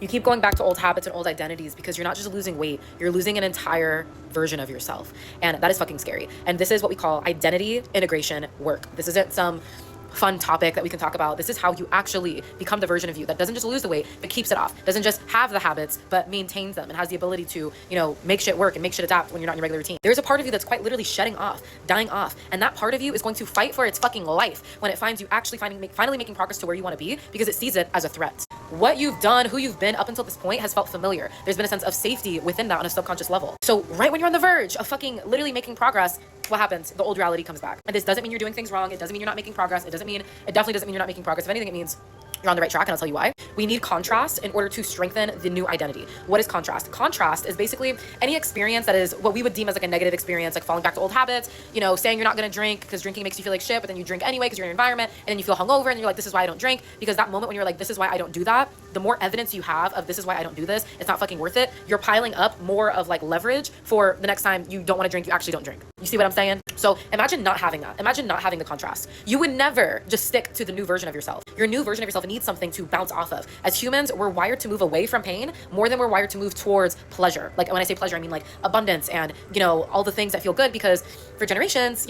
You keep going back to old habits and old identities because you're not just losing weight, you're losing an entire version of yourself. And that is fucking scary. And this is what we call identity integration work. This isn't some fun topic that we can talk about. This is how you actually become the version of you that doesn't just lose the weight, but keeps it off. Doesn't just have the habits, but maintains them and has the ability to, make shit work and make shit adapt when you're not in your regular routine. There's a part of you that's quite literally shedding off, dying off. And that part of you is going to fight for its fucking life when it finds you actually finally making progress to where you want to be, because it sees it as a threat. What you've done, who you've been up until this point has felt familiar. There's been a sense of safety within that on a subconscious level. So right when you're on the verge of fucking literally making progress, what happens? The old reality comes back. And this doesn't mean you're doing things wrong. It doesn't mean you're not making progress. It definitely doesn't mean you're not making progress. If anything, it means you're on the right track, and I'll tell you why. We need contrast in order to strengthen the new identity. What is contrast? Contrast is basically any experience that is what we would deem as like a negative experience, like falling back to old habits, saying you're not gonna drink because drinking makes you feel like shit, but then you drink anyway because you're in your environment, and then you feel hungover and you're like, this is why I don't drink. Because that moment when you're like, this is why I don't do that, the more evidence you have of this is why I don't do this, it's not fucking worth it, you're piling up more of like leverage for the next time you don't want to drink, you actually don't drink. You see what I'm saying? So imagine not having that. Imagine not having the contrast. You would never just stick to the new version of yourself. Your new version of yourself needs something to bounce off of. As humans, we're wired to move away from pain more than we're wired to move towards pleasure. Like when I say pleasure, I mean like abundance and, all the things that feel good, because for generations,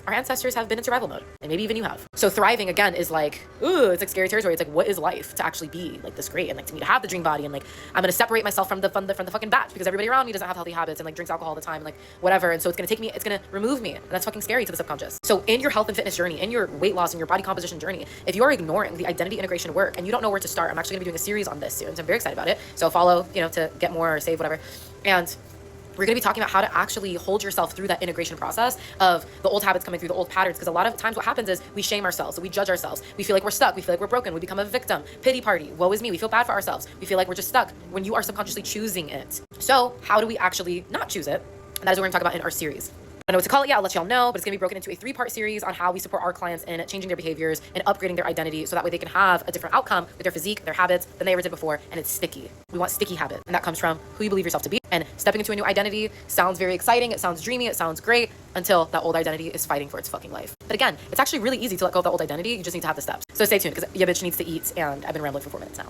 our ancestors have been in survival mode, and maybe even you have. So thriving again is like, ooh, it's like scary territory. It's like, what is life to actually be like this great, and like to me to have the dream body, and like I'm gonna separate myself from the fucking batch because everybody around me doesn't have healthy habits and like drinks alcohol all the time and like whatever. And so it's gonna remove me, and that's fucking scary to the subconscious. So in your health and fitness journey, in your weight loss and your body composition journey, if you are ignoring the identity integration work and you don't know where to start, I'm actually gonna be doing a series on this soon, so I'm very excited about it. So follow, to get more or save whatever, and we're going to be talking about how to actually hold yourself through that integration process of the old habits coming through, the old patterns. Because a lot of times what happens is we shame ourselves. So we judge ourselves. We feel like we're stuck. We feel like we're broken. We become a victim. Pity party. Woe is me. We feel bad for ourselves. We feel like we're just stuck when you are subconsciously choosing it. So how do we actually not choose it? And that is what we're going to talk about in our series. I don't know what to call it yet, I'll let y'all know, but it's gonna be broken into a 3-part series on how we support our clients in changing their behaviors and upgrading their identity so that way they can have a different outcome with their physique, their habits than they ever did before, and it's sticky. We want sticky habit, and that comes from who you believe yourself to be. And stepping into a new identity sounds very exciting, it sounds dreamy, it sounds great, until that old identity is fighting for its fucking life. But again, it's actually really easy to let go of the old identity, you just need to have the steps. So stay tuned, because your bitch needs to eat, and I've been rambling for 4 minutes now.